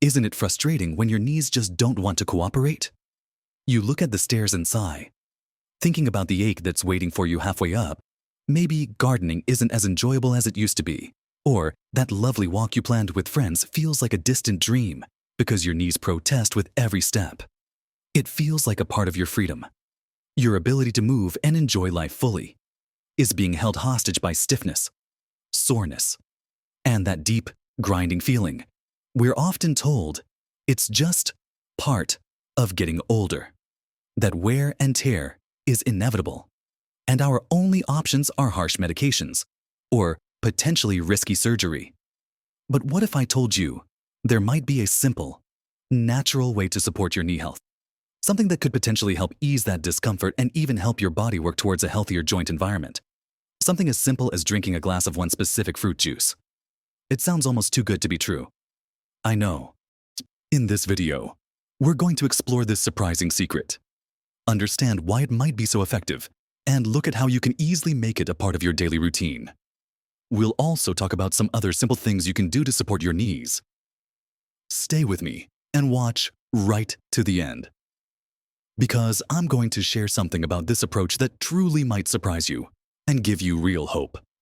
Isn't it frustrating when your knees just don't want to cooperate? You look at the stairs and sigh, thinking about the ache that's waiting for you halfway up. Maybe gardening isn't as enjoyable as it used to be, or that lovely walk you planned with friends feels like a distant dream because your knees protest with every step. It feels like a part of your freedom. Your ability to move and enjoy life fully is being held hostage by stiffness, soreness, and that deep, grinding feeling. We're often told it's just part of getting older, that wear and tear is inevitable, and our only options are harsh medications or potentially risky surgery. But what if I told you there might be a simple, natural way to support your knee health? Something that could potentially help ease that discomfort and even help your body work towards a healthier joint environment. Something as simple as drinking a glass of one specific fruit juice. It sounds almost too good to be true. I know. In this video, we're going to explore this surprising secret, understand why it might be so effective, and look at how you can easily make it a part of your daily routine. We'll also talk about some other simple things you can do to support your knees. Stay with me and watch right to the end, because I'm going to share something about this approach that truly might surprise you and give you real hope.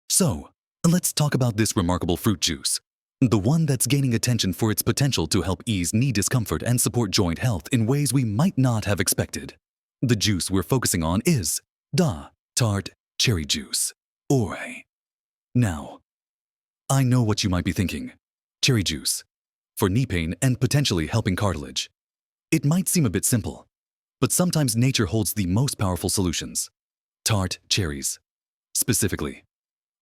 So, let's talk about this remarkable fruit juice, the one that's gaining attention for its potential to help ease knee discomfort and support joint health in ways we might not have expected. The juice we're focusing on is tart cherry juice, or Now, I know what you might be thinking. Cherry juice, for knee pain and potentially helping cartilage. It might seem a bit simple, but sometimes nature holds the most powerful solutions. Tart cherries, specifically,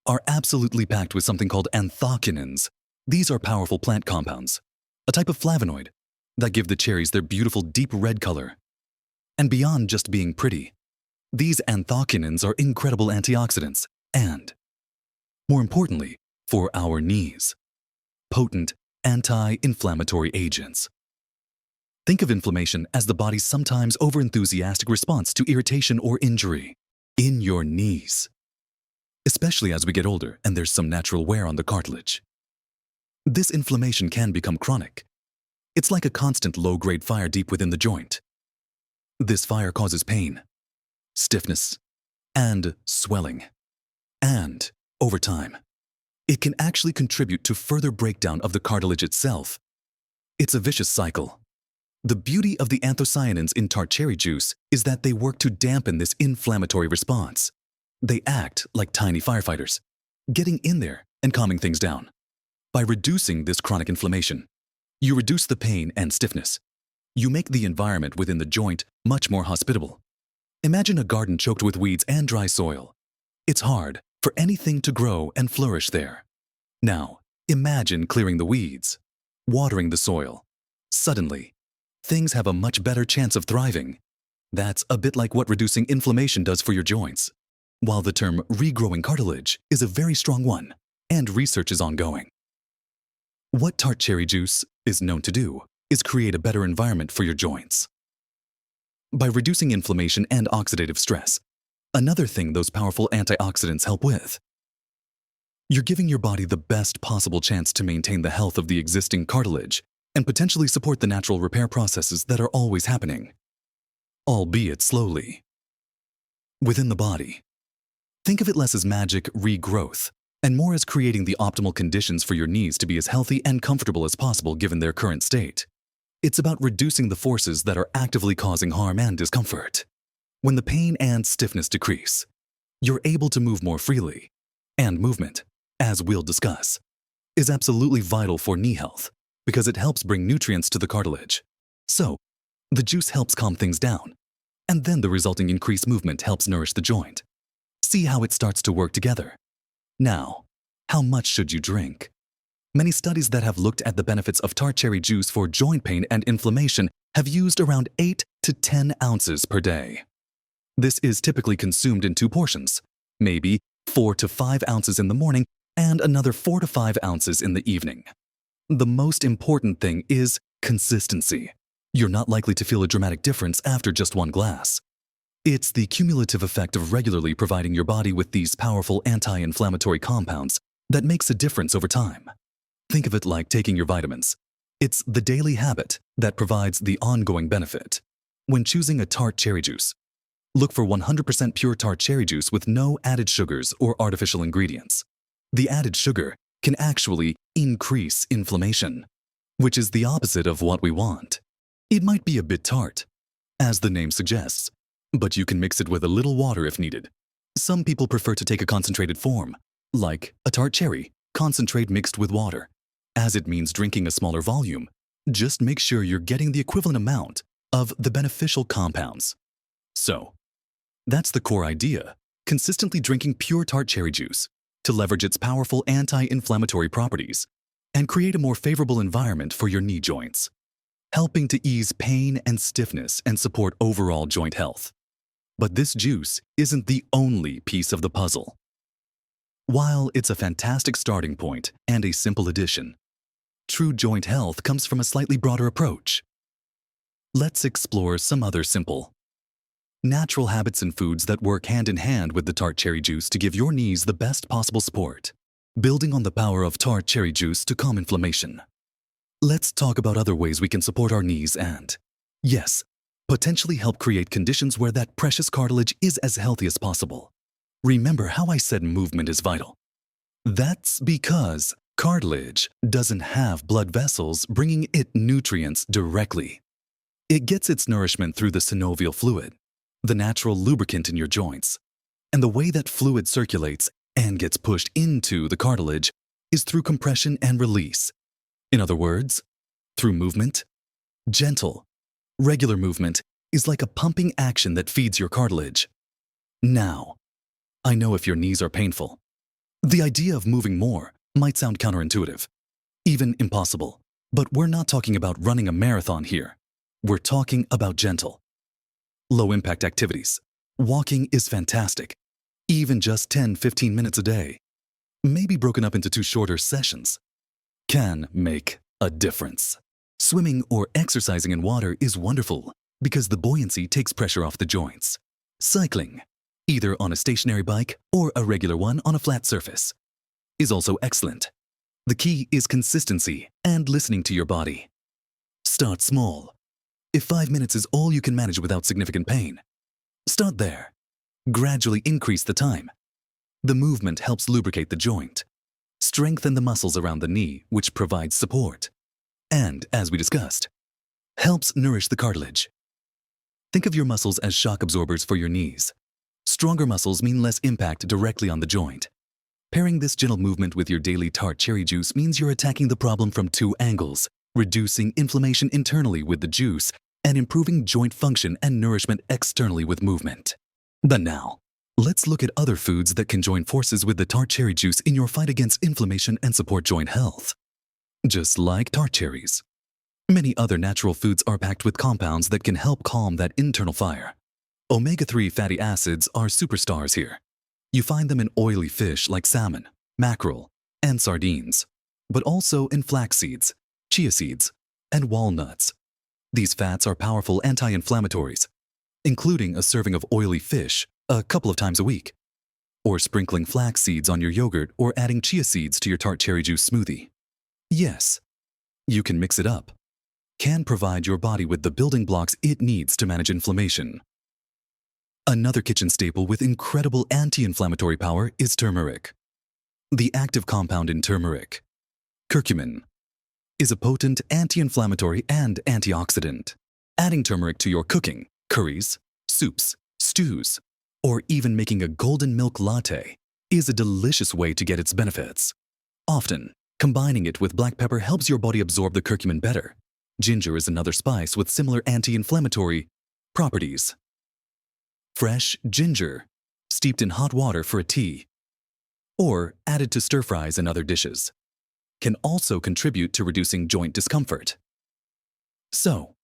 are absolutely packed with something called anthocyanins. These are powerful plant compounds, a type of flavonoid, that give the cherries their beautiful deep red color. And beyond just being pretty, these anthocyanins are incredible antioxidants and, more importantly, for our knees, potent anti-inflammatory agents. Think of inflammation as the body's sometimes overenthusiastic response to irritation or injury in your knees, especially as we get older and there's some natural wear on the cartilage. This inflammation can become chronic. It's like a constant low-grade fire deep within the joint. This fire causes pain, stiffness, and swelling. And, over time, it can actually contribute to further breakdown of the cartilage itself. It's a vicious cycle. The beauty of the anthocyanins in tart cherry juice is that they work to dampen this inflammatory response. They act like tiny firefighters, getting in there and calming things down. By reducing this chronic inflammation, you reduce the pain and stiffness. You make the environment within the joint much more hospitable. Imagine a garden choked with weeds and dry soil. It's hard for anything to grow and flourish there. Now, imagine clearing the weeds, watering the soil. Suddenly, things have a much better chance of thriving. That's a bit like what reducing inflammation does for your joints. While the term regrowing cartilage is a very strong one, and research is ongoing. What tart cherry juice is known to do is create a better environment for your joints. By reducing inflammation and oxidative stress, another thing those powerful antioxidants help with, you're giving your body the best possible chance to maintain the health of the existing cartilage and potentially support the natural repair processes that are always happening, albeit slowly, within the body. Think of it less as magic regrowth and more as creating the optimal conditions for your knees to be as healthy and comfortable as possible given their current state. It's about reducing the forces that are actively causing harm and discomfort. When the pain and stiffness decrease, you're able to move more freely, and movement, as we'll discuss, is absolutely vital for knee health because it helps bring nutrients to the cartilage. So, the juice helps calm things down, and then the resulting increased movement helps nourish the joint. See how it starts to work together. Now, how much should you drink? Many studies that have looked at the benefits of tart cherry juice for joint pain and inflammation have used around 8 to 10 ounces per day. This is typically consumed in 2 portions, maybe 4 to 5 ounces in the morning and another 4 to 5 ounces in the evening. The most important thing is consistency. You're not likely to feel a dramatic difference after just 1 glass. It's the cumulative effect of regularly providing your body with these powerful anti-inflammatory compounds that makes a difference over time. Think of it like taking your vitamins. It's the daily habit that provides the ongoing benefit. When choosing a tart cherry juice, look for 100% pure tart cherry juice with no added sugars or artificial ingredients. The added sugar can actually increase inflammation, which is the opposite of what we want. It might be a bit tart, as the name suggests, but you can mix it with a little water if needed. Some people prefer to take a concentrated form, like a tart cherry, concentrate mixed with water. As it means drinking a smaller volume, just make sure you're getting the equivalent amount of the beneficial compounds. So, that's the core idea, consistently drinking pure tart cherry juice to leverage its powerful anti-inflammatory properties and create a more favorable environment for your knee joints, helping to ease pain and stiffness and support overall joint health. But this juice isn't the only piece of the puzzle. While it's a fantastic starting point and a simple addition, true joint health comes from a slightly broader approach. Let's explore some other simple, natural habits and foods that work hand in hand with the tart cherry juice to give your knees the best possible support, building on the power of tart cherry juice to calm inflammation. Let's talk about other ways we can support our knees and, yes, potentially help create conditions where that precious cartilage is as healthy as possible. Remember how I said movement is vital? That's because cartilage doesn't have blood vessels bringing it nutrients directly. It gets its nourishment through the synovial fluid, the natural lubricant in your joints. And the way that fluid circulates and gets pushed into the cartilage is through compression and release. In other words, through movement. Gentle, regular movement is like a pumping action that feeds your cartilage. Now, I know if your knees are painful, the idea of moving more might sound counterintuitive, even impossible. But we're not talking about running a marathon here. We're talking about gentle, low-impact activities. Walking is fantastic, even just 10-15 minutes a day, maybe broken up into 2 shorter sessions, can make a difference. Swimming or exercising in water is wonderful because the buoyancy takes pressure off the joints. Cycling, either on a stationary bike or a regular one on a flat surface, is also excellent. The key is consistency and listening to your body. Start small. If 5 minutes is all you can manage without significant pain, start there. Gradually increase the time. The movement helps lubricate the joint, strengthen the muscles around the knee, which provides support, and, as we discussed, helps nourish the cartilage. Think of your muscles as shock absorbers for your knees. Stronger muscles mean less impact directly on the joint. Pairing this gentle movement with your daily tart cherry juice means you're attacking the problem from 2 angles, reducing inflammation internally with the juice and improving joint function and nourishment externally with movement. But now, let's look at other foods that can join forces with the tart cherry juice in your fight against inflammation and support joint health. Just like tart cherries, many other natural foods are packed with compounds that can help calm that internal fire. Omega-3 fatty acids are superstars here. You find them in oily fish like salmon, mackerel, and sardines, but also in flax seeds, chia seeds, and walnuts. These fats are powerful anti-inflammatories, including a serving of oily fish a couple of times a week, or sprinkling flax seeds on your yogurt or adding chia seeds to your tart cherry juice smoothie. Yes, you can mix it up. Can provide your body with the building blocks it needs to manage inflammation. Another kitchen staple with incredible anti-inflammatory power is turmeric. The active compound in turmeric, curcumin, is a potent anti-inflammatory and antioxidant. Adding turmeric to your cooking, curries, soups, stews, or even making a golden milk latte is a delicious way to get its benefits. Often, combining it with black pepper helps your body absorb the curcumin better. Ginger is another spice with similar anti-inflammatory properties. Fresh ginger, steeped in hot water for a tea, or added to stir-fries and other dishes, can also contribute to reducing joint discomfort. So,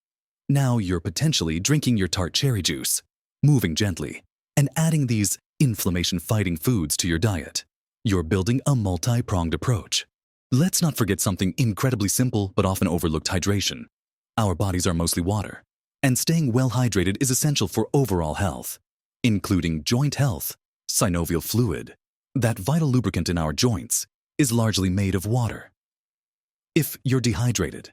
now you're potentially drinking your tart cherry juice, moving gently, and adding these inflammation-fighting foods to your diet. You're building a multi-pronged approach. Let's not forget something incredibly simple but often overlooked: hydration. Our bodies are mostly water, and staying well hydrated is essential for overall health, including joint health. Synovial fluid, that vital lubricant in our joints, is largely made of water. If you're dehydrated,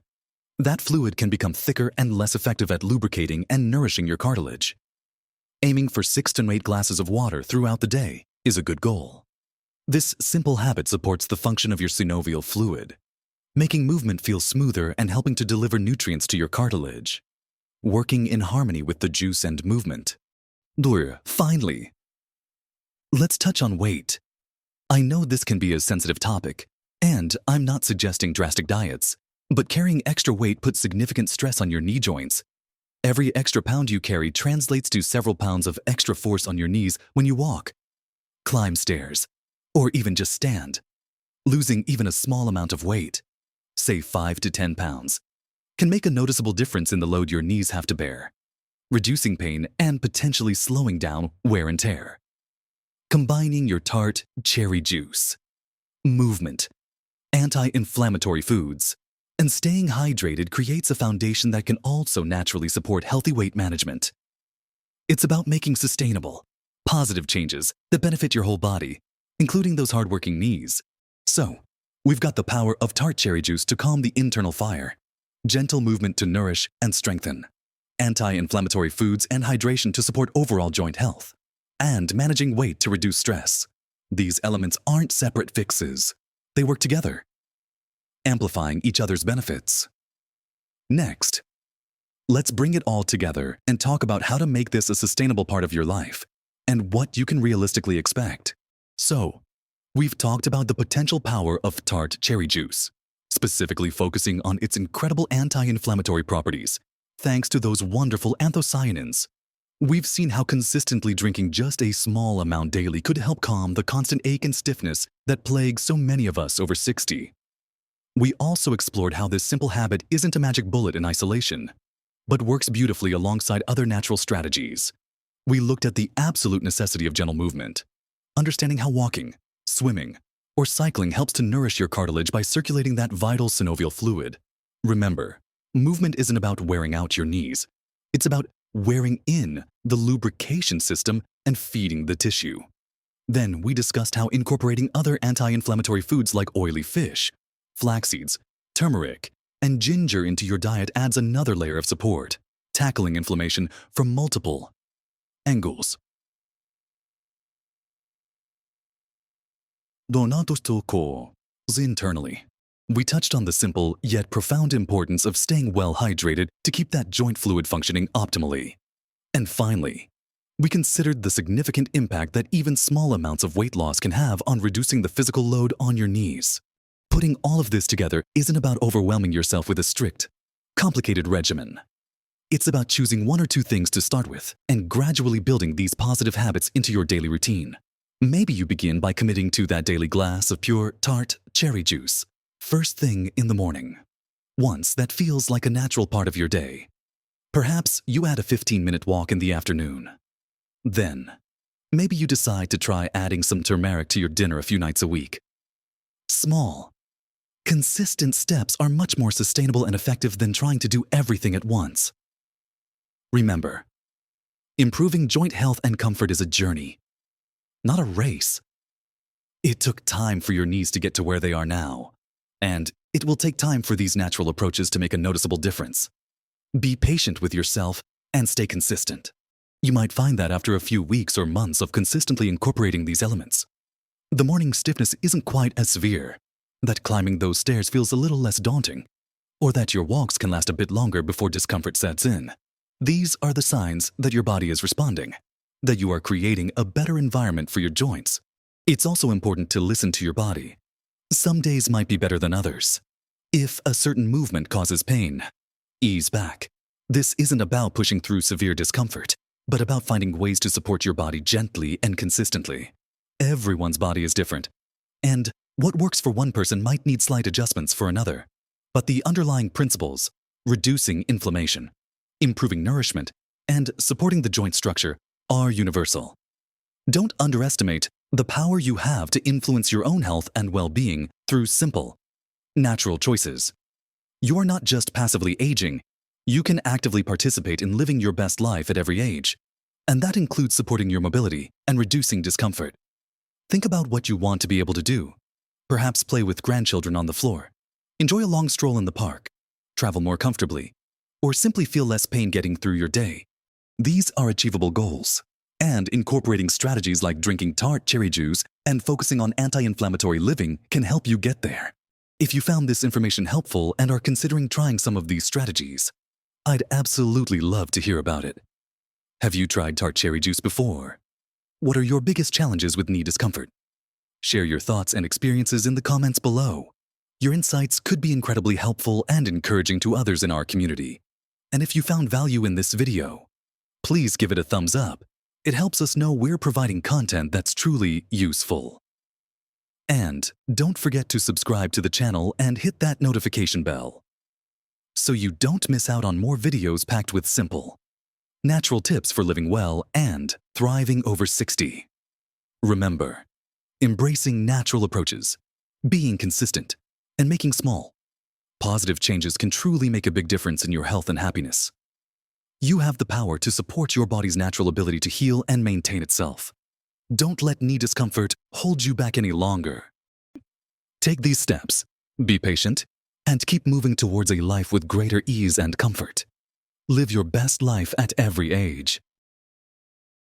that fluid can become thicker and less effective at lubricating and nourishing your cartilage. Aiming for 6 to 8 glasses of water throughout the day is a good goal. This simple habit supports the function of your synovial fluid, making movement feel smoother and helping to deliver nutrients to your cartilage, working in harmony with the juice and movement. Finally, let's touch on weight. I know this can be a sensitive topic, and I'm not suggesting drastic diets, but carrying extra weight puts significant stress on your knee joints. Every extra pound you carry translates to several pounds of extra force on your knees when you walk, climb stairs, or even just stand. Losing even a small amount of weight, say 5 to 10 pounds, can make a noticeable difference in the load your knees have to bear, reducing pain and potentially slowing down wear and tear. Combining your tart cherry juice, movement, anti-inflammatory foods, and staying hydrated creates a foundation that can also naturally support healthy weight management. It's about making sustainable, positive changes that benefit your whole body, including those hardworking knees. So, we've got the power of tart cherry juice to calm the internal fire, gentle movement to nourish and strengthen, anti-inflammatory foods and hydration to support overall joint health, and managing weight to reduce stress. These elements aren't separate fixes. They work together, amplifying each other's benefits. Next, let's bring it all together and talk about how to make this a sustainable part of your life and what you can realistically expect. So, we've talked about the potential power of tart cherry juice, specifically focusing on its incredible anti-inflammatory properties, thanks to those wonderful anthocyanins. We've seen how consistently drinking just a small amount daily could help calm the constant ache and stiffness that plagues so many of us over 60. We also explored how this simple habit isn't a magic bullet in isolation, but works beautifully alongside other natural strategies. We looked at the absolute necessity of gentle movement, understanding how walking, swimming, or cycling helps to nourish your cartilage by circulating that vital synovial fluid. Remember, movement isn't about wearing out your knees. It's about wearing in the lubrication system and feeding the tissue. Then we discussed how incorporating other anti-inflammatory foods like oily fish, flax seeds, turmeric, and ginger into your diet adds another layer of support, tackling inflammation from multiple angles. Internally, we touched on the simple yet profound importance of staying well hydrated to keep that joint fluid functioning optimally. And finally, we considered the significant impact that even small amounts of weight loss can have on reducing the physical load on your knees. Putting all of this together isn't about overwhelming yourself with a strict, complicated regimen. It's about choosing 1 or 2 things to start with and gradually building these positive habits into your daily routine. Maybe you begin by committing to that daily glass of pure tart cherry juice, first thing in the morning. Once that feels like a natural part of your day. Perhaps you add a 15-minute walk in the afternoon. Then, maybe you decide to try adding some turmeric to your dinner a few nights a week. Small, consistent steps are much more sustainable and effective than trying to do everything at once. Remember, improving joint health and comfort is a journey, not a race. It took time for your knees to get to where they are now, and it will take time for these natural approaches to make a noticeable difference. Be patient with yourself and stay consistent. You might find that after a few weeks or months of consistently incorporating these elements, the morning stiffness isn't quite as severe, that climbing those stairs feels a little less daunting, or that your walks can last a bit longer before discomfort sets in. These are the signs that your body is responding, that you are creating a better environment for your joints. It's also important to listen to your body. Some days might be better than others. If a certain movement causes pain, ease back. This isn't about pushing through severe discomfort, but about finding ways to support your body gently and consistently. Everyone's body is different, and what works for one person might need slight adjustments for another. But the underlying principles, reducing inflammation, improving nourishment, and supporting the joint structure, are universal. Don't underestimate the power you have to influence your own health and well-being through simple, natural choices. You are not just passively aging, you can actively participate in living your best life at every age, and that includes supporting your mobility and reducing discomfort. Think about what you want to be able to do. Perhaps play with grandchildren on the floor, enjoy a long stroll in the park, travel more comfortably, or simply feel less pain getting through your day. These are achievable goals, and incorporating strategies like drinking tart cherry juice and focusing on anti-inflammatory living can help you get there. If you found this information helpful and are considering trying some of these strategies, I'd absolutely love to hear about it. Have you tried tart cherry juice before? What are your biggest challenges with knee discomfort? Share your thoughts and experiences in the comments below. Your insights could be incredibly helpful and encouraging to others in our community. And if you found value in this video, please give it a thumbs up. It helps us know we're providing content that's truly useful. And don't forget to subscribe to the channel and hit that notification bell, so you don't miss out on more videos packed with simple, natural tips for living well and thriving over 60. Remember, embracing natural approaches, being consistent, and making small, positive changes can truly make a big difference in your health and happiness. You have the power to support your body's natural ability to heal and maintain itself. Don't let knee discomfort hold you back any longer. Take these steps, be patient, and keep moving towards a life with greater ease and comfort. Live your best life at every age.